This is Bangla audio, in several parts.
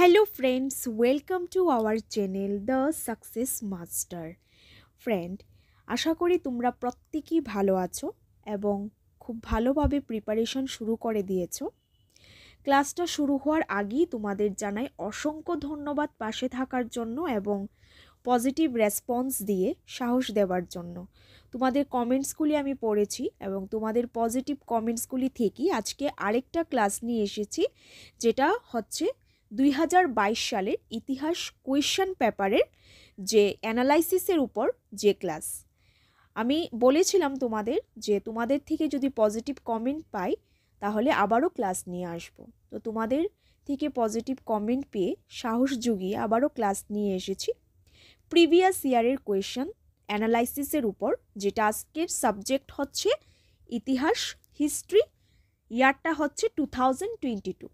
Hello friends, welcome to our channel The Success Master. Friend, আশা করি তোমরা প্রত্যেকেই ভালো আছো এবং খুব ভালোভাবে প্রিপারেশন শুরু করে দিয়েছো। ক্লাসটা শুরু হওয়ার আগেই তোমাদের জানাই অসংখ্য ধন্যবাদ পাশে থাকার জন্য এবং পজিটিভ রেসপন্স দিয়ে সাহস দেওয়ার জন্য। তোমাদের কমেন্টসগুলি আমি পড়েছি এবং তোমাদের পজিটিভ কমেন্টসগুলি থেকেই আজকে আরেকটা ক্লাস নিয়ে এসেছি, যেটা হচ্ছে 2022 সালের ইতিহাস কোয়েশ্চেন পেপারের যে অ্যানালাইসিসের উপর যে ক্লাস। আমি বলেছিলাম তোমাদের যে তোমাদের থেকে যদি পজিটিভ কমেন্ট পাই তাহলে আবারও ক্লাস নিয়ে আসব। তো তোমাদের থেকে পজিটিভ কমেন্ট পেয়ে সাহস জুগিয়ে আবারও ক্লাস নিয়ে এসেছি প্রিভিয়াস ইয়ারের কোয়েশ্চেন অ্যানালাইসিসের উপর, যেটা আজকের সাবজেক্ট হচ্ছে ইতিহাস হিস্ট্রি। ইয়ারটা হচ্ছে 2022।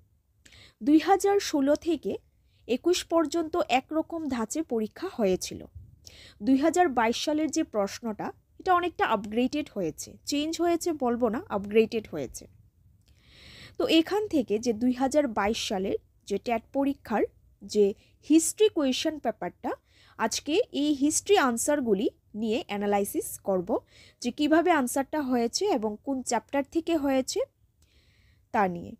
2016 থেকে 21 পর্যন্ত একরকম ধাঁচে পরীক্ষা হয়েছিল। 2022 সালের যে প্রশ্নটা, এটা অনেকটা আপগ্রেডেড হয়েছে, চেঞ্জ হয়েছে বলবো না, আপগ্রেডেড হয়েছে। তো এখান থেকে যে 2022 সালের যে ট্যাট পরীক্ষার যে হিস্ট্রি কোয়েশ্চেন পেপারটা, আজকে এই হিস্ট্রি আনসারগুলি নিয়ে অ্যানালাইসিস করব, যে কিভাবে আনসারটা হয়েছে এবং কোন চ্যাপ্টার থেকে হয়েছে তা নিয়ে।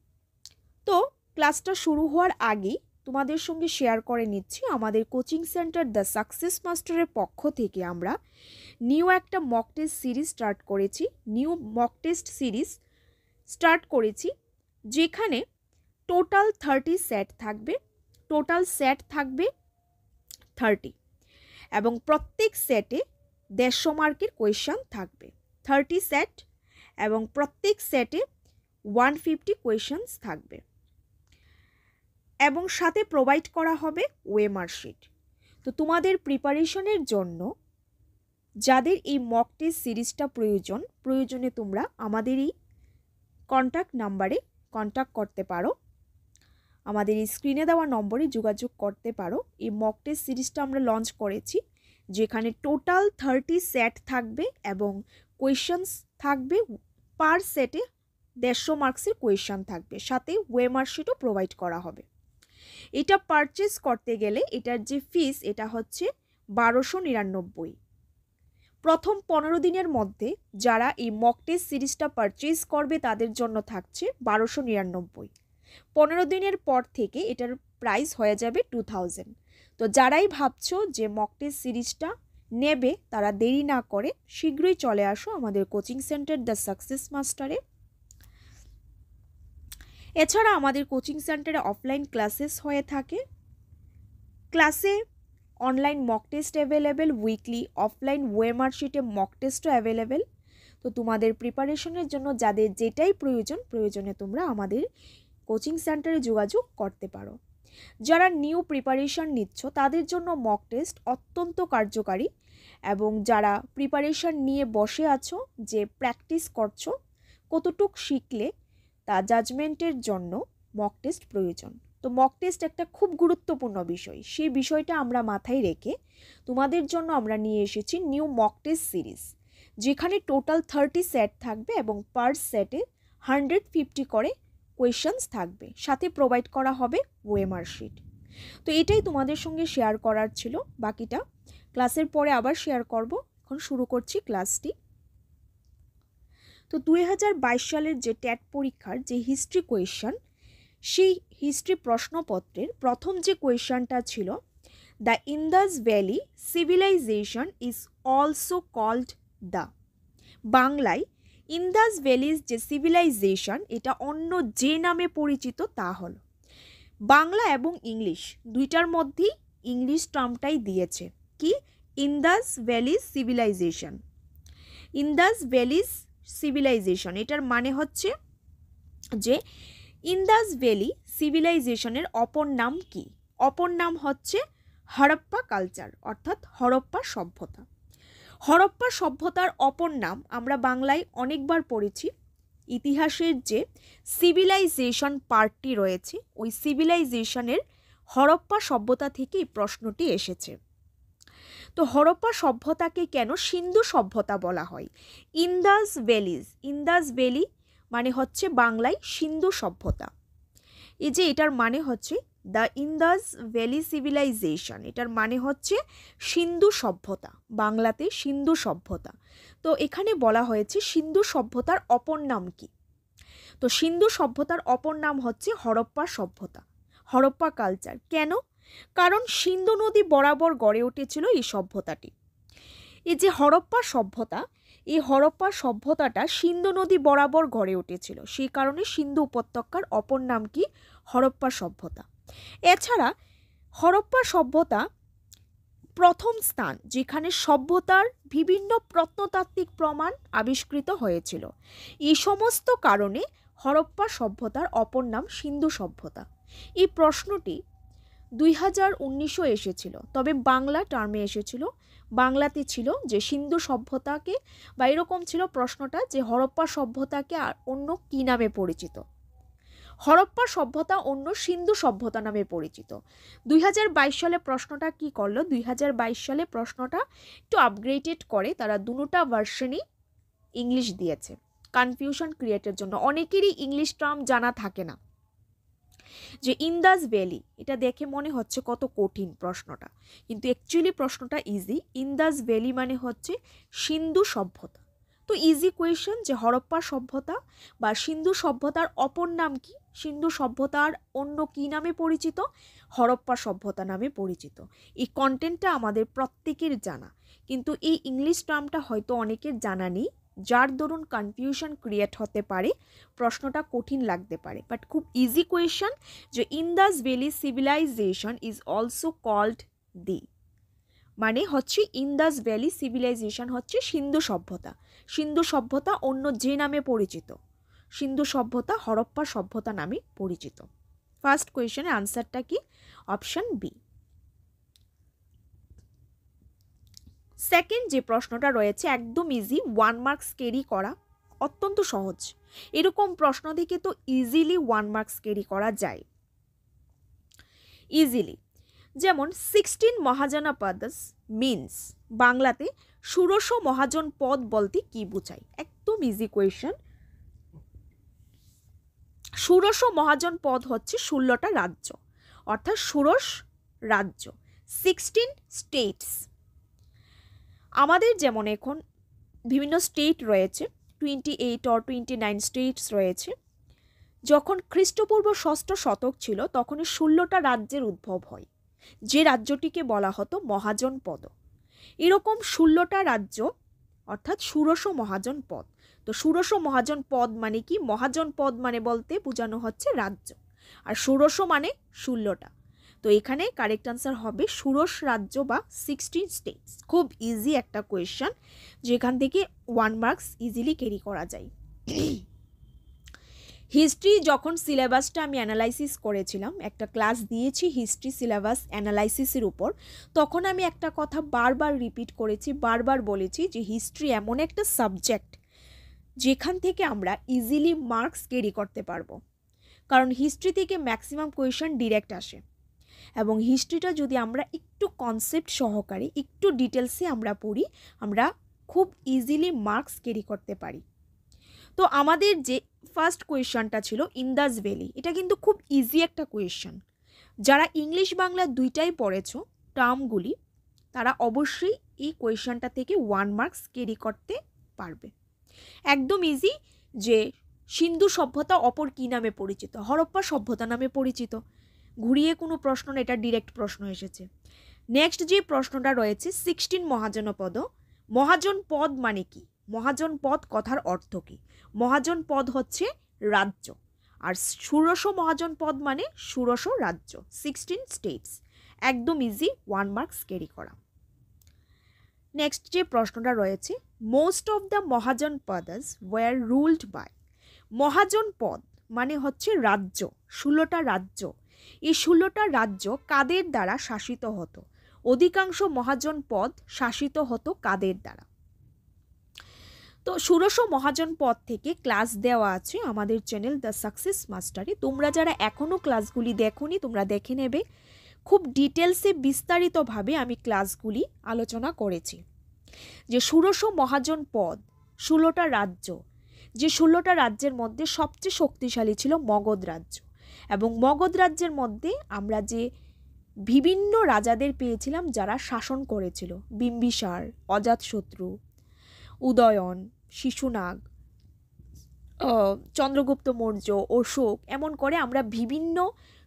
তো ক্লাসটা শুরু হওয়ার আগেই তোমাদের সঙ্গে শেয়ার করে নিচ্ছি, আমাদের কোচিং সেন্টার দ্য সাকসেস মাস্টারের পক্ষ থেকে আমরা নিউ একটা মক টেস্ট সিরিজ স্টার্ট করেছি। যেখানে টোটাল 30 সেট থাকবে, টোটাল সেট থাকবে 30 এবং প্রত্যেক সেটে 150 মার্কের কোয়েশ্চেন থাকবে। 30 সেট এবং প্রত্যেক সেটে 150 কোয়েশ্চেন্স থাকবে এবং সাথে প্রোভাইড করা হবে ওএমআর শিট। তো তোমাদের প্রিপারেশনের জন্য যাদের এই মক টেস্ট সিরিজটা প্রয়োজনে তোমরা আমাদের এই কন্ট্যাক্ট নাম্বারে কন্ট্যাক্ট করতে পারো, আমাদের এই স্ক্রিনে দেওয়া নম্বরে যোগাযোগ করতে পারো। এই মক টেস্ট সিরিজটা আমরা লঞ্চ করেছি, যেখানে টোটাল 30 সেট থাকবে এবং কোয়েশ্চেন্স থাকবে পার সেটে 150 মার্কসের কোয়েশ্চেন থাকবে, সাথে ওএমআর শিটও প্রোভাইড করা হবে। এটা পারচেস করতে গেলে এটার যে ফিস, এটা হচ্ছে 1299। প্রথম 15 দিনের মধ্যে যারা এই মক টেস্ট সিরিজটা পারচেস করবে তাদের জন্য থাকছে 1299। 15 দিনের পর থেকে এটার প্রাইস হয়ে যাবে 2000। তো যারাই ভাবছো যে মক টেস্ট সিরিজটা নেবে তারা দেরি না করে শীঘ্রই চলে আসো আমাদের কোচিং সেন্টার দ্য সাকসেস মাস্টারে। এছাড়া আমাদের কোচিং সেন্টারে অফলাইন ক্লাসেস হয়ে থাকে, ক্লাসে online mock test available, weekly offline OMR শিটে মক টেস্টও অ্যাভেলেবেল। তো তোমাদের প্রিপারেশনের জন্য যাদের যেটাই প্রয়োজনে তোমরা আমাদের কোচিং সেন্টারে যোগাযোগ করতে পারো। যারা নিউ প্রিপারেশন নিচ্ছ তাদের জন্য মক টেস্ট অত্যন্ত কার্যকারী, এবং যারা প্রিপারেশন নিয়ে বসে আছো যে প্র্যাকটিস করছো কতটুক শিখলে তা জাজমেন্টের জন্য মক টেস্ট প্রয়োজন। তো মক টেস্ট একটা খুব গুরুত্বপূর্ণ বিষয়, সেই বিষয়টা আমরা মাথায় রেখে তোমাদের জন্য আমরা নিয়ে এসেছি নিউ মক টেস্ট সিরিজ, যেখানে টোটাল 30 সেট থাকবে এবং পার সেটে 150 করে কোয়েশ্চেন্স থাকবে, সাথে প্রোভাইড করা হবে ওএমআর শিট। তো এটাই তোমাদের সঙ্গে শেয়ার করার ছিল, বাকিটা ক্লাসের পরে আবার শেয়ার করব। এখন শুরু করছি ক্লাসটি। তো 2022 সালের যে ট্যাট পরীক্ষার যে হিস্ট্রি কোয়েশ্চেন, সেই হিস্ট্রি প্রশ্নপত্রের প্রথম যে কোয়েশ্চেনটা ছিল, the Indus valley civilisation is also called the, বাংলায় ইন্দাস ভ্যালির যে সিভিলাইজেশন এটা অন্য যে নামে পরিচিত তা হলো। বাংলা এবং ইংলিশ দুইটার মধ্যেই ইংলিশ টার্মটাই দিয়েছে, কি Indas valley civilisation. Indas valleys civilisation এটার মানে হচ্ছে যে ইন্দাস ভ্যালি সিভিলাইজেশনের অপর নাম কি? অপর নাম হচ্ছে হরপ্পা কালচার, অর্থাৎ হরপ্পা সভ্যতা। হরপ্পা সভ্যতার অপর নাম আমরা বাংলায় অনেকবার পড়েছি। ইতিহাসের যে সিভিলাইজেশন পার্টটি রয়েছে, ওই সিভিলাইজেশনের হরপ্পা সভ্যতা থেকে এই প্রশ্নটি এসেছে। তো হরপ্পা সভ্যতাকে কেন সিন্ধু সভ্যতা বলা হয়? ইন্দাস ভ্যালি মানে হচ্ছে বাংলায় সিন্ধু সভ্যতা। এই যে এটার মানে হচ্ছে দ্য ইন্দাস ভ্যালি সিভিলাইজেশন, এটার মানে হচ্ছে সিন্ধু সভ্যতা, বাংলাতে সিন্ধু সভ্যতা। তো এখানে বলা হয়েছে সিন্ধু সভ্যতার অপর নাম কি? তো সিন্ধু সভ্যতার অপর নাম হচ্ছে হরপ্পা সভ্যতা, হরপ্পা কালচার। কেন? কারণ সিন্ধু নদী বরাবর গড়ে উঠেছিল এই সভ্যতাটি। এই যে হরপ্পা সভ্যতা, এই হরপ্পা সভ্যতাটা সিন্ধু নদী বরাবর গড়ে উঠেছিল, সেই কারণে সিন্ধু উপত্যকার অপর নাম কি? হরপ্পা সভ্যতা। এছাড়া হরপ্পা সভ্যতা প্রথম স্থান যেখানে সভ্যতার বিভিন্ন প্রত্নতাত্ত্বিক প্রমাণ আবিষ্কৃত হয়েছিল। এই সমস্ত কারণে হরপ্পা সভ্যতার অপর নাম সিন্ধু সভ্যতা। এই প্রশ্নটি 2019 এসেছিল, তবে বাংলা টার্মে এসেছিল। বাংলাতে ছিল যে সিন্ধু সভ্যতাকে, বা এরকম ছিল প্রশ্নটা যে হরপ্পা সভ্যতাকে আর অন্য কি নামে পরিচিত। হরপ্পা সভ্যতা অন্য সিন্ধু সভ্যতা নামে পরিচিত। 2022 সালে প্রশ্নটা কি করলো? 2022 সালে প্রশ্নটা একটু আপগ্রেডেড করে, তারা দুটোটা ভার্সনই ইংলিশ দিয়েছে কনফিউশন ক্রিয়েটের জন্য। অনেকেরই ইংলিশ টার্ম জানা থাকে না, যে ইন্দাস ভ্যালি, এটা দেখে মনে হচ্ছে কত কঠিন প্রশ্নটা, কিন্তু অ্যাকচুয়ালি প্রশ্নটা ইজি। ইন্দাস ভ্যালি মানে হচ্ছে সিন্ধু সভ্যতা। তো ইজি কোয়েশ্চেন, যে হরপ্পা সভ্যতা বা সিন্ধু সভ্যতার অপর নাম কি? সিন্ধু সভ্যতার অন্য কি নামে পরিচিত? হরপ্পা সভ্যতা নামে পরিচিত। এই কন্টেন্টটা আমাদের প্রত্যেকের জানা, কিন্তু এই ইংলিশ টার্মটা হয়তো অনেকের জানা নেই, যার দরুন কনফিউশন ক্রিয়েট হতে পারে, প্রশ্নটা কঠিন লাগতে পারে। বাট খুব ইজি কোয়েশ্চন, যে Indus valley civilisation is also called the, মানে হচ্ছে ইন্দাস ভ্যালি সিভিলাইজেশন হচ্ছে সিন্ধু সভ্যতা। সিন্ধু সভ্যতা অন্য যে নামে পরিচিত, সিন্ধু সভ্যতা হরপ্পা সভ্যতা নামে পরিচিত। ফার্স্ট কোয়েশ্চেনের আনসারটা কি? Option B. সেকেন্ড যে প্রশ্নটা রয়েছে একদম ইজি, 1 মার্কস ক্যারি করা, অত্যন্ত সহজ। এরকম প্রশ্ন থেকে তো ইজিলি 1 মার্কস ক্যারি করা যায় ইজিলি। যেমন 16 মহাজনপদস মিনস, বাংলাতে ষোড়শ মহাজন পদ বলতে কি বোঝায়? একদম ইজি কোয়েশ্চেন। ষোড়শ মহাজন পদ হচ্ছে 16টা রাজ্য, অর্থাৎ ষোড়শ রাজ্য, 16 স্টেটস। আমাদের যেমন এখন বিভিন্ন স্টেট রয়েছে, 28 or 29 স্টেটস রয়েছে। যখন খ্রিস্টপূর্ব 6ষ্ঠ শতক ছিল, তখন 16টা রাজ্যের উদ্ভব হয়, যে রাজ্যটিকে বলা হতো মহাজনপদ। এরকম 16টা রাজ্য, অর্থাৎ ষোড়শ মহাজন পদ। তো ষোড়শ মহাজন পদ মানে কি? মহাজন পদ মানে বলতে বোঝানো হচ্ছে রাজ্য, আর ষোড়শ মানে 16টা। তো এখানে কারেক্ট আনসার হবে ষোড়শ রাজ্য বা 16 স্টেটস। খুব ইজি একটা কোয়েশ্চেন, যেখান থেকে 1 মার্কস ইজিলি ক্যারি করা যায়। হিস্ট্রি যখন সিলেবাসটা আমি অ্যানালাইসিস করেছিলাম, একটা ক্লাস দিয়েছি হিস্ট্রি সিলেবাস অ্যানালাইসিসের উপর, তখন আমি একটা কথা বারবার রিপিট করেছি, বারবার বলেছি যে হিস্ট্রি এমন একটা সাবজেক্ট যেখান থেকে আমরা ইজিলি মার্কস ক্যারি করতে পারবো, কারণ হিস্ট্রি থেকে ম্যাক্সিমাম কোয়েশ্চেন ডিরেক্ট আসে, এবং হিস্ট্রিটা যদি আমরা একটু কনসেপ্ট সহকারে একটু ডিটেলসে আমরা পড়ি, আমরা খুব ইজিলি মার্কস ক্যারি করতে পারি। তো আমাদের যে ফার্স্ট কোয়েশ্চনটা ছিল ইন্দাস ভ্যালি, এটা কিন্তু খুব ইজি একটা কোয়েশ্চন। যারা ইংলিশ বাংলা দুইটাই পড়েছো টার্মগুলি, তারা অবশ্যই এই কোয়েশ্চনটা থেকে 1 মার্কস ক্যারি করতে পারবে। একদম ইজি, যে সিন্ধু সভ্যতা অপর কি নামে পরিচিত? হরপ্পা সভ্যতা নামে পরিচিত। ঘুরিয়ে কোনো প্রশ্ন না, এটা ডিরেক্ট প্রশ্ন এসেছে। নেক্সট যে প্রশ্নটা রয়েছে 16 মহাজনপদ, মহাজন পদ মানে কি? মহাজন পদ কথার অর্থ কি? মহাজন পদ হচ্ছে রাজ্য, আর ষোড়শ মহাজন পদ মানে ষোড়শ রাজ্য, 16 স্টেটস। একদম ইজি, 1 মার্কস ক্যারি করা। নেক্সট যে প্রশ্নটা রয়েছে most of the Mahajanapadas were ruled by. মহাজন পদ মানে হচ্ছে রাজ্য, 16টা রাজ্য। এই 16টা রাজ্য কাদের দ্বারা শাসিত হতো? অধিকাংশ মহাজন পদ শাসিত হতো কাদের দ্বারা? তো ষোড়শ মহাজন পদ থেকে ক্লাস দেওয়া আছে আমাদের চ্যানেল দ্য সাকসেস মাস্টারে। তোমরা যারা এখনও ক্লাসগুলি দেখোনি, তোমরা দেখে নেবে। খুব ডিটেলসে বিস্তারিতভাবে আমি ক্লাসগুলি আলোচনা করেছি, যে ষোড়শ মহাজন পদ 16টা রাজ্য, যে 16টা রাজ্যের মধ্যে সবচেয়ে শক্তিশালী ছিল মগধ রাজ্য। এবং মগধ রাজ্যের মধ্যে আমরা যে বিভিন্ন রাজাদের পেয়েছিলাম যারা শাসন করেছিল, বিম্বিসার, অজাতশত্রু, উদয়ন, শিশুনাগ, চন্দ্রগুপ্ত মৌর্য, অশোক, এমন করে আমরা বিভিন্ন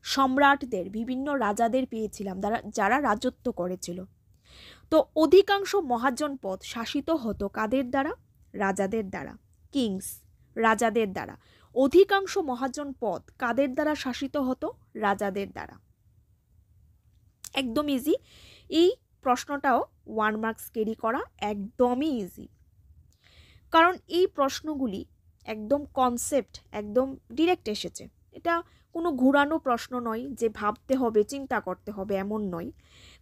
সম্রাটদের, বিভিন্ন রাজাদের পেয়েছিলাম যারা রাজত্ব করেছিল। তো অধিকাংশ মহাজনপদ শাসিত হতো কাদের দ্বারা? রাজাদের দ্বারা। কিংস, রাজাদের দ্বারা। অধিকাংশ মহাজনপদ কাদের দ্বারা শাসিত হতো? রাজাদের দ্বারা। একদম ইজি। এই প্রশ্নটাও 1 মার্কস ক্যারি করা একদমই ইজি, কারণ এই প্রশ্নগুলি একদম কনসেপ্ট, একদম ডিরেক্ট এসেছে। এটা কোনো ঘুরানো প্রশ্ন নয় যে ভাবতে হবে, চিন্তা করতে হবে, এমন নয়।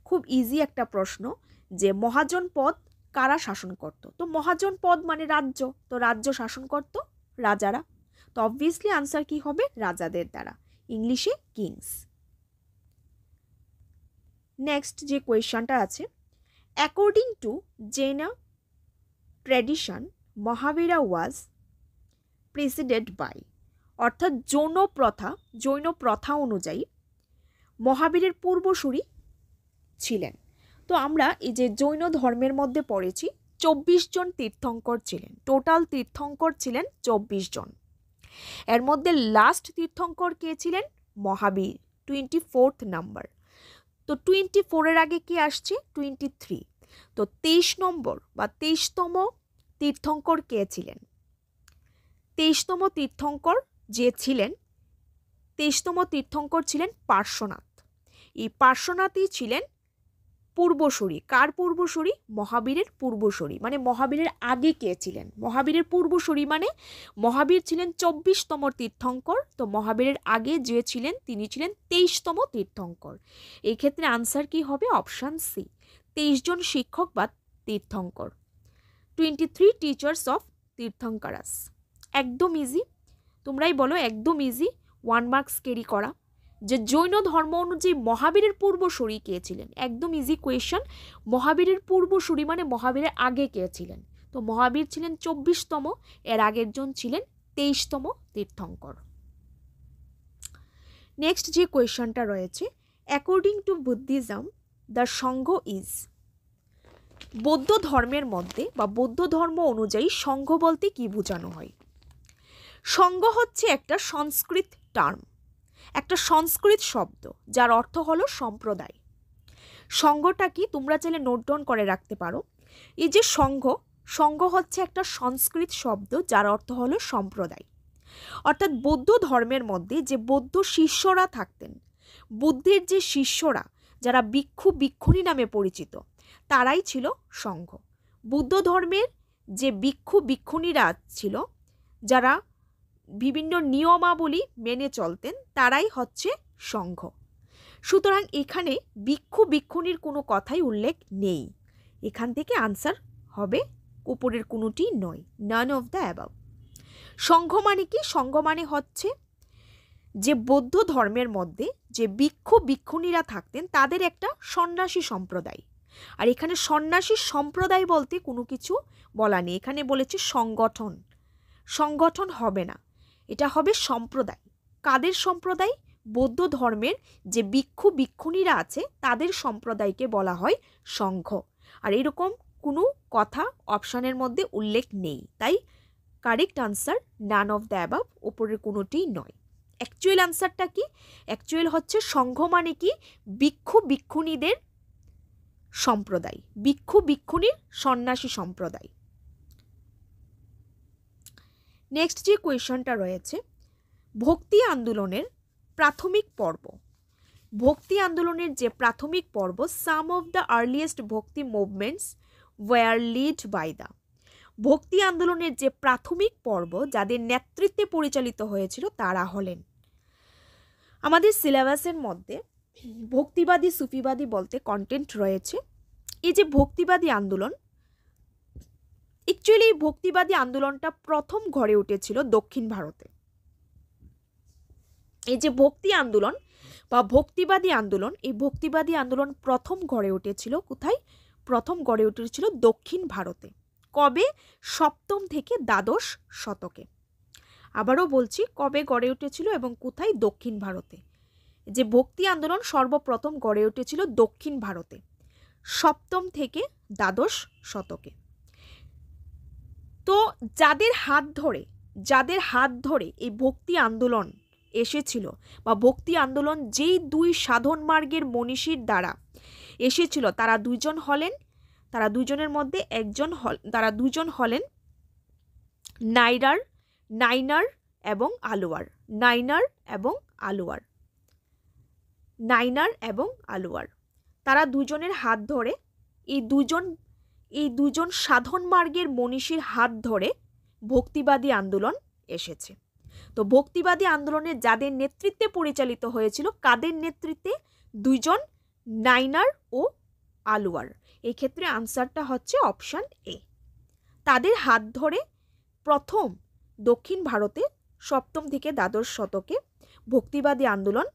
খুব ইজি একটা প্রশ্ন যে মহাজনপদ কারা শাসন করত? তো মহাজনপদ মানে রাজ্য, তো রাজ্য শাসন করত রাজারা, তো অবভিয়াসলি আনসার কি হবে? রাজাদের দ্বারা, ইংলিশে কিংস। নেক্সট যে কোয়েশ্চনটা আছে, according to Jain tradition Mahavira was preceded by, অর্থাৎ জৈন প্রথা অনুযায়ী মহাবীরের পূর্বসূরি ছিলেন। তো আমরা এই যে জৈন ধর্মের মধ্যে পড়েছি 24 জন তীর্থঙ্কর ছিলেন, টোটাল তীর্থঙ্কর ছিলেন 24 জন। এর মধ্যে লাস্ট তীর্থঙ্কর কে ছিলেন? মহাবীর, 24th নাম্বার। তো 24-এর আগে কি আসছে? 23। তো 23 নম্বর বা 23তম তীর্থঙ্কর কে ছিলেন? 23তম তীর্থঙ্কর যে ছিলেন, 23তম তীর্থঙ্কর ছিলেন পার্শ্বনাথ। এই পার্শ্বনাথই ছিলেন পূর্বসূরি। কার পূর্বসূরি? মহাবীরের পূর্বসূরি। মানে মহাবীরের আগে কে ছিলেন? মহাবীরের পূর্বসূরি মানে মহাবীর ছিলেন 24তম তীর্থঙ্কর, তো মহাবীরের আগে যে ছিলেন তিনি ছিলেন 23তম তীর্থঙ্কর। এই ক্ষেত্রে আনসার কি হবে? অপশান সি, 23 জন শিক্ষক বা তীর্থঙ্কর, 23 টিচার্স অফ তীর্থঙ্করাস। একদম ইজি, তোমরাই বলো একদম ইজি, 1 মার্কস ক্যারি করা। যে জৈন ধর্ম অনুযায়ী মহাবীরের পূর্বসূরি কে ছিলেন? একদম ইজি কোয়েশ্চন। মহাবীরের পূর্বসূরি মানে মহাবীরের আগে কে ছিলেন? তো মহাবীর ছিলেন 24তম, এর আগের জন ছিলেন 23তম তীর্থঙ্কর। নেক্সট যে কোয়েশ্চনটা রয়েছে, according to Buddhism the Sangha is, বৌদ্ধ ধর্মের মধ্যে বা বৌদ্ধ ধর্ম অনুযায়ী সংঘ বলতে কি বোঝানো হয়? সংঘ হচ্ছে একটা সংস্কৃত টার্ম, একটা সংস্কৃত শব্দ যার অর্থ হলো সম্প্রদায়। সংঘটা কি তোমরা চাইলে নোট ডাউন করে রাখতে পারো। এই যে সংঘ হচ্ছে একটা সংস্কৃত শব্দ যার অর্থ হলো সম্প্রদায়। অর্থাৎ বৌদ্ধ ধর্মের মধ্যে যে বৌদ্ধ শিষ্যরা থাকতেন, বুদ্ধের যে শিষ্যরা যারা ভিক্ষু ভিক্ষুণী নামে পরিচিত, তারাই ছিল সংঘ। বুদ্ধ ধর্মের যে ভিক্ষু ভিক্ষুণীরা ছিল, যারা বিভিন্ন নিয়মাবলী মেনে চলতেন, তারাই হচ্ছে সংঘ। সুতরাং এখানে ভিক্ষু ভিক্ষুণীর কোনো কথাই উল্লেখ নেই। এখান থেকে আনসার হবে উপরের কোনোটি নয়, নান অফ দ্য অ্যাবাভ। সংঘ মানে কি? সংঘ মানে হচ্ছে যে বৌদ্ধ ধর্মের মধ্যে যে ভিক্ষু ভিক্ষুণীরা থাকতেন তাদের একটা সন্ন্যাসী সম্প্রদায়। আর এখানে সন্ন্যাসী সম্প্রদায় বলতে কোনো কিছু বলা নেই, এখানে বলেছে সংগঠন। সংগঠন হবে না, এটা হবে সম্প্রদায়। কাদের সম্প্রদায়? বৌদ্ধ ধর্মের যে ভিক্ষু ভিক্ষুণীরা আছে তাদের সম্প্রদায়কে বলা হয় সংঘ। আর এরকম কোনো কথা অপশানের মধ্যে উল্লেখ নেই, তাই correct answer none of the above, উপরের কোনোটি নয়। অ্যাকচুয়াল আনসারটা কি? অ্যাকচুয়াল হচ্ছে সংঘ মানে কি? ভিক্ষু ভিক্ষুণীদের সম্প্রদায়, ভিক্ষু ভিক্ষুণীর সন্ন্যাসী সম্প্রদায়। নেক্সট যে কোয়েশ্চনটা রয়েছে, ভক্তি আন্দোলনের প্রাথমিক পর্ব। ভক্তি আন্দোলনের যে প্রাথমিক পর্ব, some of the earliest Bhakti movements were led by the. ভক্তি আন্দোলনের যে প্রাথমিক পর্ব যাদের নেতৃত্বে পরিচালিত হয়েছিল তারা হলেন, আমাদের সিলেবাসের মধ্যে ভক্তিবাদী সুফিবাদী বলতে কন্টেন্ট রয়েছে। এই যে ভক্তিবাদী আন্দোলন, অ্যাকচুয়ালি এই ভক্তিবাদী আন্দোলনটা প্রথম গড়ে উঠেছিল দক্ষিণ ভারতে। এই যে ভক্তি আন্দোলন বা ভক্তিবাদী আন্দোলন, এই ভক্তিবাদী আন্দোলন প্রথম গড়ে উঠেছিল কোথায়? প্রথম গড়ে উঠেছিল দক্ষিণ ভারতে। কবে? 7ম থেকে দ্বাদশ শতকে। আবারও বলছি, কবে গড়ে উঠেছিল এবং কোথায়? দক্ষিণ ভারতে। যে ভক্তি আন্দোলন সর্বপ্রথম গড়ে উঠেছিল দক্ষিণ ভারতে, 7ম থেকে দ্বাদশ শতকে। তো যাদের হাত ধরে এই ভক্তি আন্দোলন এসেছিল, বা ভক্তি আন্দোলন যেই দুই সাধন মার্গের মনীষীর দ্বারা এসেছিল, তারা দুজনের মধ্যে তারা দুজন হলেন নাইনার এবং আলওয়ার। তারা দুজনের হাত ধরে, এই দুজন সাধন মার্গের মনীষীর হাত ধরে ভক্তিবাদী আন্দোলন এসেছে। তো ভক্তিবাদী আন্দোলনে যাদের নেতৃত্বে পরিচালিত হয়েছিল, কাদের নেতৃত্বে? দুইজন, নাইনার ও আলওয়ার। এই ক্ষেত্রে আনসারটা হচ্ছে অপশন এ। তাদের হাত ধরে প্রথম দক্ষিণ ভারতে 7ম থেকে দ্বাদশ শতকে ভক্তিবাদী আন্দোলন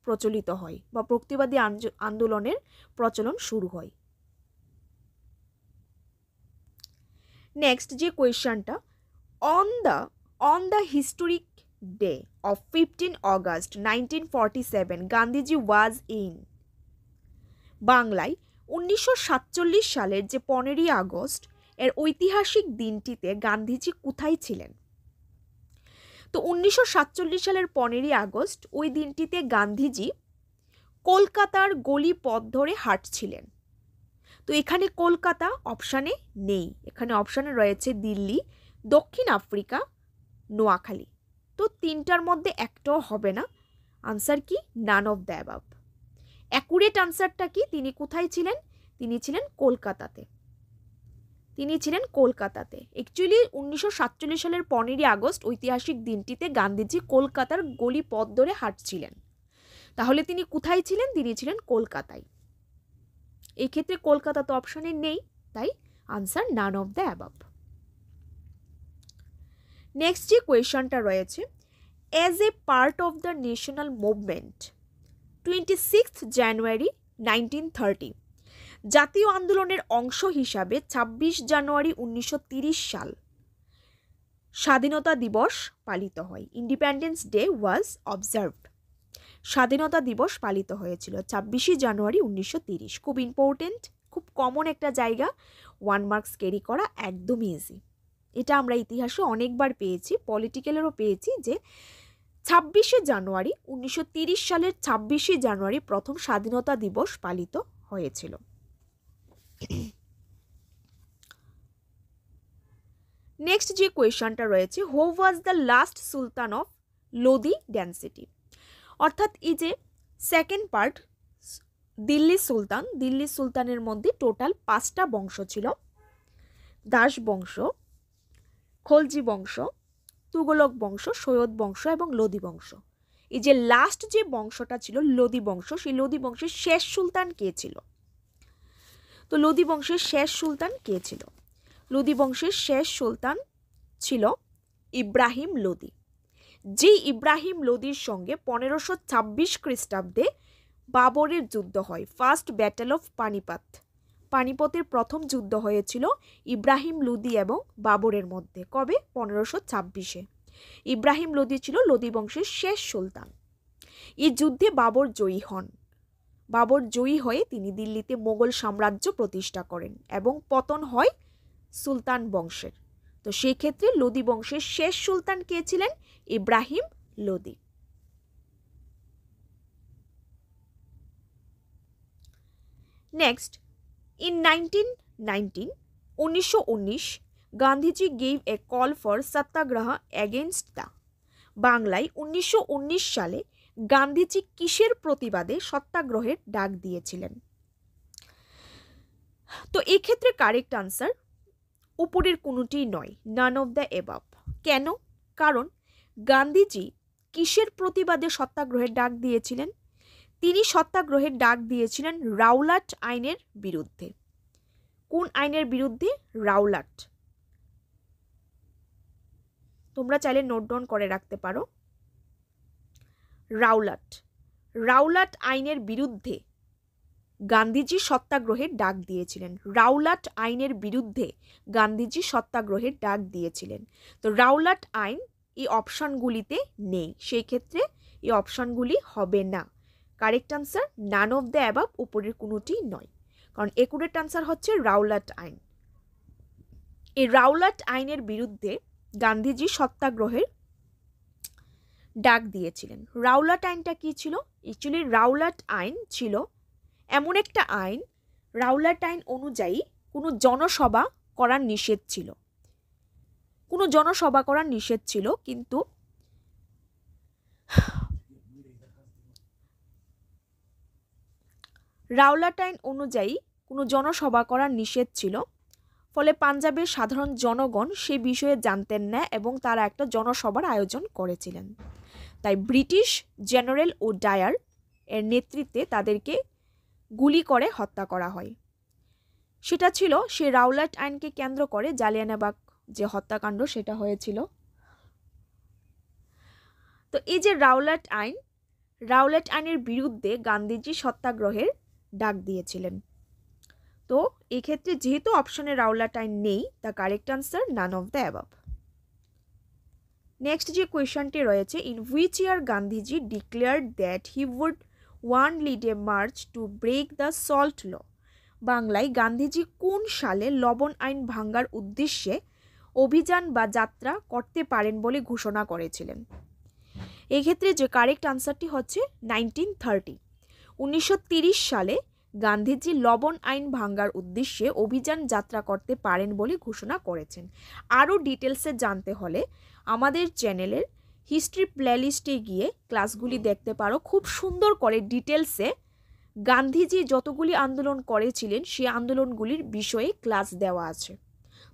প্রচলিত হয়, বা ভক্তিবাদী আন্দোলনের প্রচলন শুরু হয়। নেক্সট যে কোয়েশ্চনটা, on the historic day of 15 August 1947 Gandhiji was in. বাংলায় 1947 সালের যে 15ই আগস্ট এর ঐতিহাসিক দিনটিতে গান্ধীজি কোথায় ছিলেন? তো 1947 সালের 15ই আগস্ট ওই দিনটিতে গান্ধীজি কলকাতার গলি পথ ধরে হাঁটছিলেন। তো এখানে কলকাতা অপশানে নেই, এখানে অপশানে রয়েছে দিল্লি, দক্ষিণ আফ্রিকা, নোয়াখালী। তো তিনটার মধ্যে একটাও হবে না। আনসার কি? নান অফ দ্য অ্যাবাভ। অ্যাকুরেট আনসারটা কি? তিনি কোথায় ছিলেন? তিনি ছিলেন কলকাতাতে। অ্যাকচুয়ালি 1947 সালের 15ই আগস্ট ঐতিহাসিক দিনটিতে গান্ধীজি কলকাতার গলি পথ ধরে হাঁটছিলেন। তাহলে তিনি কোথায় ছিলেন? তিনি ছিলেন কলকাতায়। এই ক্ষেত্রে কলকাতা তো অপশনে নেই, তাই answer none of the above. Next যে কোয়েশ্চনটা রয়েছে, as a part of the national movement 26 জানুয়ারি 1930, জাতীয় আন্দোলনের অংশ হিসাবে 26 জানুয়ারি 1930 সাল স্বাধীনতা দিবস পালিত হয়। Independence day was observed. স্বাধীনতা দিবস পালিত হয়েছিল 26 জানুয়ারি 1930। খুব ইম্পর্টেন্ট, খুব কমন একটা জায়গা, 1 মার্কস ক্যারি করা একদম ইজি। এটা আমরা ইতিহাসে অনেকবার পেয়েছি, পলিটিক্যালেরও পেয়েছি, যে 26 জানুয়ারি 1930 সালের 26 জানুয়ারি প্রথম স্বাধীনতা দিবস পালিত হয়েছিল। নেক্সট যে কোয়েশ্চনটা রয়েছে, who was the last sultan of Lodi dynasty. অর্থাৎ এই যে সেকেন্ড পার্ট, দিল্লি সুলতানের মধ্যে টোটাল 5টা বংশ ছিল, দাস বংশ, খলজি বংশ, তুগলক বংশ, সৈয়দ বংশ এবং লোদি বংশ। এই যে লাস্ট যে বংশটা ছিল লোদি বংশ, সেই লোদি বংশের শেষ সুলতান কে ছিল? তো লোদি বংশের শেষ সুলতান কে ছিল? লোদি বংশের শেষ সুলতান ছিল ইব্রাহিম লোদি। যে ইব্রাহিম লোদির সঙ্গে 1526 খ্রিস্টাব্দে বাবরের যুদ্ধ হয়, ফার্স্ট ব্যাটেল অফ পানিপথের প্রথম যুদ্ধ হয়েছিল ইব্রাহিম লোদি এবং বাবরের মধ্যে। কবে? 1526-এ। ইব্রাহিম লোদি ছিল লোদি বংশের শেষ সুলতান। এই যুদ্ধে বাবর জয়ী হয়ে তিনি দিল্লিতে মোগল সাম্রাজ্য প্রতিষ্ঠা করেন এবং পতন হয় সুলতান বংশের। তো সেই ক্ষেত্রে লোদি বংশের শেষ সুলতান কে ছিলেন? Ibrahim Lodi. Next, in 1919 Gandhiji gave a call for satyagraha against the. বাংলায় 1919 সালে গান্ধীজি কিসের প্রতিবাদে সত্যাগ্রহের ডাক দিয়েছিলেন? তো এই ক্ষেত্রে কারেক্ট আনসার উপরের কোনোটিই নয়, নান অফ দ্য এবাভ। কেন? কারণ গান্ধীজি কিসের প্রতিবাদে সত্যাগ্রহের ডাক দিয়েছিলেন? তিনি সত্যাগ্রহের ডাক দিয়েছিলেন রাওলাট আইনের বিরুদ্ধে। কোন আইনের বিরুদ্ধে? রাওলাট। তোমরা চাইলে নোট ডাউন করে রাখতে পারো। রাওলাট আইনের বিরুদ্ধে গান্ধীজি সত্যাগ্রহের ডাক দিয়েছিলেন? রাওলাট আইনের বিরুদ্ধে গান্ধীজি সত্যাগ্রহের ডাক দিয়েছিলেন। তো রাওলাট আইন এই অপশানগুলিতে নেই, সেই ক্ষেত্রে এই অপশানগুলি হবে না। Correct answer none of the above, উপরের কোনোটি নয়, কারণ একুরেট আনসার হচ্ছে রাওলাট আইন। এই রাওলাট আইনের বিরুদ্ধে গান্ধীজি সত্যাগ্রহের ডাক দিয়েছিলেন। রাওলাট আইনটা কি ছিল? অ্যাকচুয়ালি রাওলাট আইন ছিল এমন একটা আইন, রাওলাট আইন অনুযায়ী কোনো জনসভা করার নিষেধ ছিল, কোনো জনসভা করার নিষেধ ছিল, কিন্তু রাওলাট আইন অনুযায়ী কোনো জনসভা করার নিষেধ ছিল, ফলে পাঞ্জাবের সাধারণ জনগণ সে বিষয়ে জানতেন না এবং তারা একটা জনসভার আয়োজন করেছিলেন। তাই ব্রিটিশ জেনারেল ও ডায়ার এর নেতৃত্বে তাদেরকে গুলি করে হত্যা করা হয়। সেটা ছিল সে রাওলাট আইনকে কেন্দ্র করে জালিয়ানওয়ালাবাগ যে হত্যাকাণ্ড সেটা হয়েছিল। তো এই যে রাওলাট আইনের বিরুদ্ধে গান্ধীজি সত্যাগ্রহের ডাক দিয়েছিলেন। তো এক্ষেত্রে যেহেতু অপশনে রাওলাট আইন নেই, the correct answer none of the above. Next যে কোয়েশ্চনটি রয়েছে, in which year Gandhiji declared that he would one lead a march to break the salt law. বাংলায় গান্ধীজি কোন সালে লবণ আইন ভাঙ্গার উদ্দেশ্যে অভিযান বা যাত্রা করতে পারেন বলে ঘোষণা করেছিলেন? এক্ষেত্রে যে কারেক্ট আনসারটি হচ্ছে 1930। 1930 সালে গান্ধীজি লবণ আইন ভাঙ্গার উদ্দেশ্যে অভিযান যাত্রা করতে পারেন বলে ঘোষণা করেছেন। আরও ডিটেলসে জানতে হলে আমাদের চ্যানেলের হিস্ট্রি প্লেলিস্টে গিয়ে ক্লাসগুলি দেখতে পারো। খুব সুন্দর করে ডিটেলসে গান্ধীজি যতগুলি আন্দোলন করেছিলেন সেই আন্দোলনগুলির বিষয়ে ক্লাস দেওয়া আছে।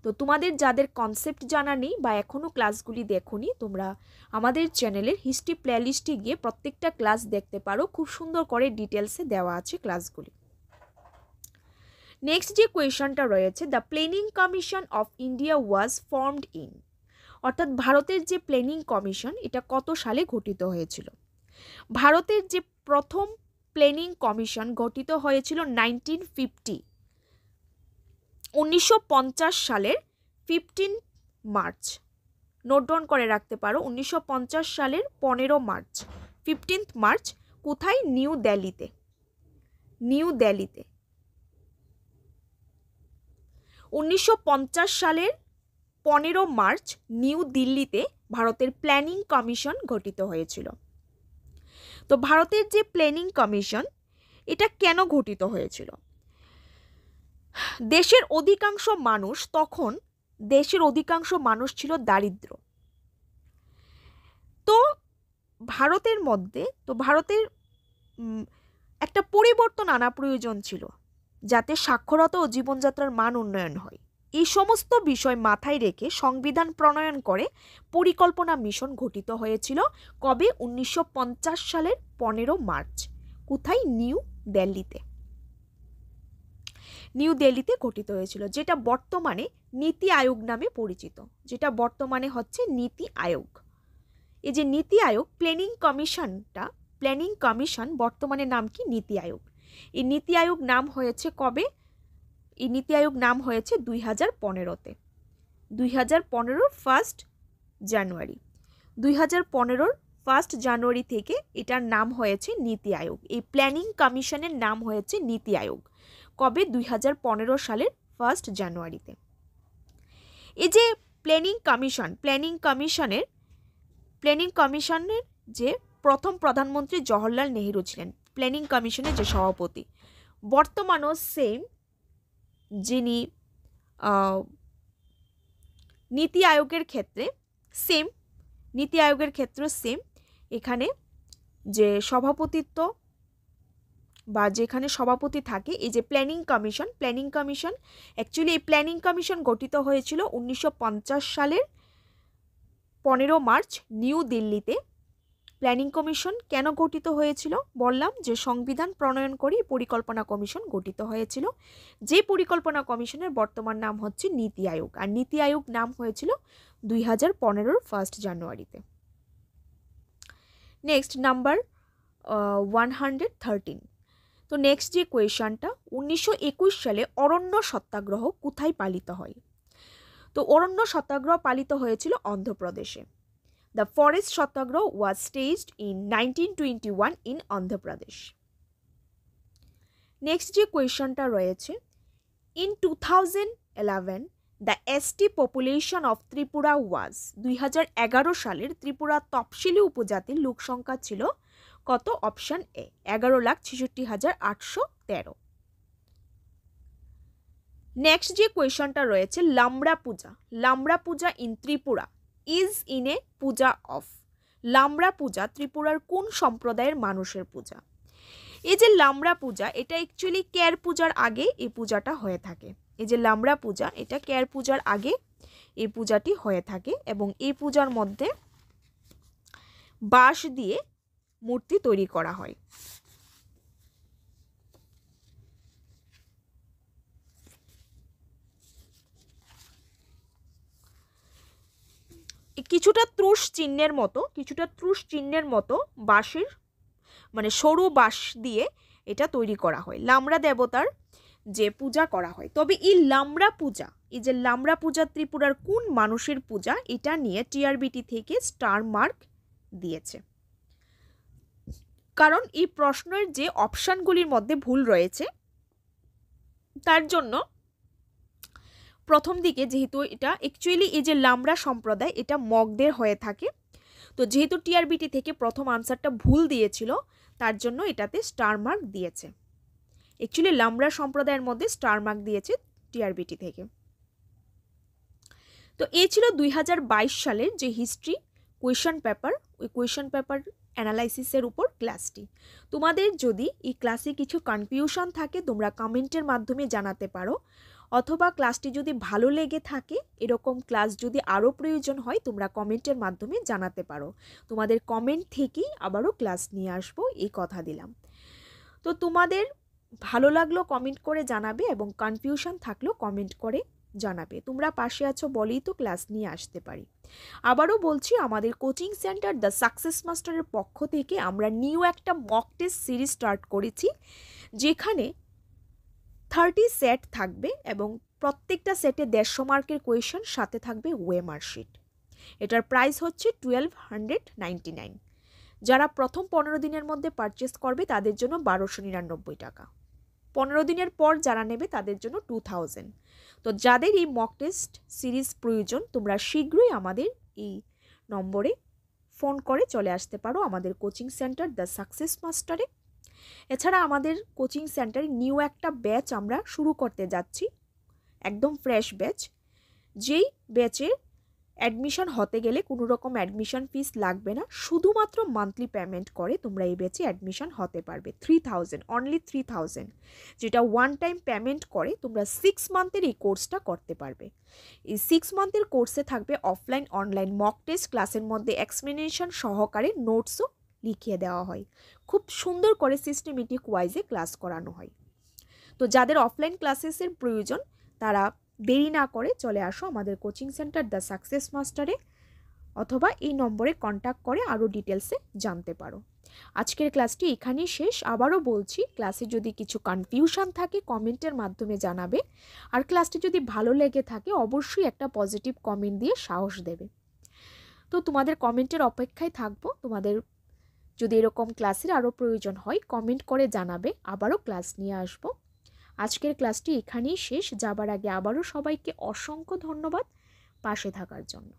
তো তোমাদের যাদের কনসেপ্ট জানা নেই বা এখনও ক্লাসগুলি দেখোনি, তোমরা আমাদের চ্যানেলের হিস্ট্রি প্লেলিস্টে গিয়ে প্রত্যেকটা ক্লাস দেখতে পারো, খুব সুন্দর করে ডিটেলসে দেওয়া আছে ক্লাসগুলি। নেক্সট যে কোয়েশনটা রয়েছে, the planning commission of India was formed in, অর্থাৎ ভারতের যে প্ল্যানিং কমিশন এটা কত সালে গঠিত হয়েছিল? ভারতের যে প্রথম প্ল্যানিং কমিশন গঠিত হয়েছিল 1950, 1950 সালের 15 মার্চ। নোট ডাউন করে রাখতে পারো, 1950 সালের 15 মার্চ, 15 মার্চ। কোথায়? নিউ দিল্লিতে। নিউ দিল্লিতে 1950 সালের 15 মার্চ নিউ দিল্লিতে ভারতের প্ল্যানিং কমিশন গঠিত হয়েছিল। তো ভারতের যে প্ল্যানিং কমিশন এটা কেন গঠিত হয়েছিল? দেশের অধিকাংশ মানুষ ছিল দারিদ্র। তো ভারতের একটা পরিবর্তন আনা প্রয়োজন ছিল, যাতে সাক্ষরতা ও জীবনযাত্রার মান উন্নয়ন হয়। এই সমস্ত বিষয় মাথায় রেখে সংবিধান প্রণয়ন করে পরিকল্পনা মিশন গঠিত হয়েছিল। কবে? 1950 সালের 15 মার্চ। কোথায়? নিউ দিল্লিতে। নিউ দিল্লিতে গঠিত হয়েছিল, যেটা বর্তমানে নীতি আয়োগ নামে পরিচিত, যেটা বর্তমানে হচ্ছে নীতি আয়োগ। এই যে নীতি আয়োগ প্ল্যানিং কমিশন বর্তমানে নাম কি? নীতি আয়োগ। এই নীতি আয়োগ নাম হয়েছে কবে? এই নীতি আয়োগ নাম হয়েছে 2015-তে। 2015 1 জানুয়ারি। 2015 1 জানুয়ারি থেকে এটার নাম হয়েছে নীতি আয়োগ। এই প্ল্যানিং কমিশনের নাম হয়েছে নীতি আয়োগ। কবে? 2015 সালের 1 জানুয়ারিতে। এই যে প্ল্যানিং কমিশনের যে প্রথম প্রধানমন্ত্রী জওহরলাল নেহেরু ছিলেন, প্ল্যানিং কমিশনের যে সভাপতি। বর্তমানও সেম, যিনি নীতি আয়োগের ক্ষেত্রে সেম, এখানে যে সভাপতিত্ব বা যেখানে সভাপতি থাকে, এই যে প্ল্যানিং কমিশন অ্যাকচুয়ালি এই প্ল্যানিং কমিশন গঠিত হয়েছিল 1950 সালের 15 মার্চ নিউ দিল্লিতে। প্ল্যানিং কমিশন কেন গঠিত হয়েছিল? বললাম যে সংবিধান প্রণয়ন করে পরিকল্পনা কমিশন গঠিত হয়েছিল, যে পরিকল্পনা কমিশনের বর্তমান নাম হচ্ছে নীতি আয়োগ, আর নীতি আয়োগ নাম হয়েছিল 2015 1 জানুয়ারিতে। Next number 113। তো তো নেক্সট যে কোয়েশনটা, 1921 সালে অরণ্য সত্যাগ্রহ কোথায় পালিত হয়? তো অরণ্য সত্যাগ্রহ পালিত হয়েছিল অন্ধ্রপ্রদেশে। The forest satyagraha was staged in 1921 in Andhra Pradesh. Next যে কোয়েশনটা রয়েছে, in 2011 the ST population of Tripura ওয়াজ, 2011 সালের ত্রিপুরা তফসিলি উপজাতির লোকসংখ্যা ছিল কত? Option A 11,66,813। নেক্সট যে কোয়েশনটা রয়েছে, Lamra puja, Lamra puja in Tripura is in a puja of. Lamra puja ত্রিপুরার কোন সম্প্রদায়ের মানুষের পূজা? এই যে লামড়া পূজা, এটা অ্যাকচুয়ালি কেয়ার পূজার আগে এই পূজাটা হয়ে থাকে। এই যে লামড়া পূজা, এটা কেয়ার পূজার আগে এই পূজাটি হয়ে থাকে এবং এই পূজার মধ্যে বাঁশ দিয়ে মূর্তি তৈরি করা হয়। কিছুটা ত্রুশ চিহ্নের মতো বাঁশের মানে সরু বাঁশ দিয়ে এটা তৈরি করা হয়, লামড়া দেবতার যে পূজা করা হয়। তবে এই লামড়া পূজা, এই যে লামড়া পূজা ত্রিপুরার কোন মানুষের পূজা, এটা নিয়ে টিআরবিটি থেকে স্টার মার্ক দিয়েছে। কারণ এই প্রশ্নের যে অপশানগুলির মধ্যে ভুল রয়েছে, তার জন্য প্রথম দিকে যেহেতু এটা অ্যাকচুয়ালি এই যে লামড়া সম্প্রদায়, এটা মগদের হয়ে থাকে, তো যেহেতু টিআরবিটি থেকে প্রথম আনসারটা ভুল দিয়েছিল, তার জন্য এটাতে স্টার মার্ক দিয়েছে। অ্যাকচুয়ালি লামড়া সম্প্রদায়ের মধ্যে স্টার মার্ক দিয়েছে টিআরবিটি থেকে। তো এই ছিল 2022 সালের যে হিস্ট্রি কোয়েশ্চেন পেপার, ওই কোয়েশ্চেন পেপার অ্যানালাইসিসের উপর ক্লাসটি। তোমাদের যদি এই ক্লাসে কিছু কনফিউশন থাকে, তোমরা কমেন্টের মাধ্যমে জানাতে পারো, অথবা ক্লাসটি যদি ভালো লেগে থাকে, এরকম ক্লাস যদি আরও প্রয়োজন হয়, তোমরা কমেন্টের মাধ্যমে জানাতে পারো। তোমাদের কমেন্ট থেকেই আবারও ক্লাস নিয়ে আসবো, এই কথা দিলাম। তো তোমাদের ভালো লাগলো কমেন্ট করে জানাবে এবং কনফিউশন থাকলেও কমেন্ট করে জানাবে। তোমরা পাশে আছো বলেই তো ক্লাস নিয়ে আসতে পারি। আবারও বলছি, আমাদের কোচিং সেন্টার দ্য সাকসেস মাস্টারের পক্ষ থেকে আমরা নিউ একটা মক টেস্ট সিরিজ স্টার্ট করেছি, যেখানে 30 সেট থাকবে এবং প্রত্যেকটা সেটে 150 মার্কের কোয়েশন, সাথে থাকবে ওয়েমার শিট। এটার প্রাইস হচ্ছে 1299। যারা প্রথম 15 দিনের মধ্যে পারচেস করবে তাদের জন্য 1299 টাকা। 15 দিনের পর যারা নেবে তাদের জন্য 2000। তো যাদের এই মক টেস্ট সিরিজ প্রয়োজন, তোমরা শীঘ্রই আমাদের এই নম্বরে ফোন করে চলে আসতে পারো আমাদের কোচিং সেন্টার দ্য সাকসেস মাস্টারে। এছাড়া আমাদের কোচিং সেন্টারে নিউ একটা ব্যাচ আমরা শুরু করতে যাচ্ছি, একদম ফ্রেশ ব্যাচ। যেই ব্যাচে অ্যাডমিশন হতে গেলে কোনো রকম অ্যাডমিশন ফিস লাগবে না, শুধুমাত্র মান্থলি পেমেন্ট করে তোমরা এই ব্যাচে অ্যাডমিশন হতে পারবে। 3000, অনলি 3000, যেটা ওয়ান টাইম পেমেন্ট করে তোমরা 6 মান্থের এই কোর্সটা করতে পারবে। এই 6 মান্থের কোর্সে থাকবে অফলাইন অনলাইন মক টেস্ট, ক্লাসের মধ্যে এক্সপ্লেনেশন সহকারে নোটসও লিখিয়ে দেওয়া হয়। খুব সুন্দর করে সিস্টেমেটিক ওয়াইজে ক্লাস করানো হয়। তো যাদের অফলাইন ক্লাসেসের প্রয়োজন, তারা দেরি না করে চলে আসো আমাদের কোচিং সেন্টার দ্য সাকসেস মাস্টারে, অথবা এই নম্বরে কন্ট্যাক্ট করে আরও ডিটেলসে জানতে পারো। আজকের ক্লাসটি এখানেই শেষ। আবারও বলছি, ক্লাসে যদি কিছু কনফিউশন থাকে কমেন্টের মাধ্যমে জানাবে, আর ক্লাসটি যদি ভালো লেগে থাকে অবশ্যই একটা পজিটিভ কমেন্ট দিয়ে সাহস দেবে। তো তোমাদের কমেন্টের অপেক্ষায় থাকবো। তোমাদের যদি এরকম ক্লাসের আরও প্রয়োজন হয় কমেন্ট করে জানাবে, আবারও ক্লাস নিয়ে আসবো। আজকের ক্লাসটি এখানেই শেষ। যাবার আগে আবারও সবাইকে অসংখ্য ধন্যবাদ পাশে থাকার জন্য।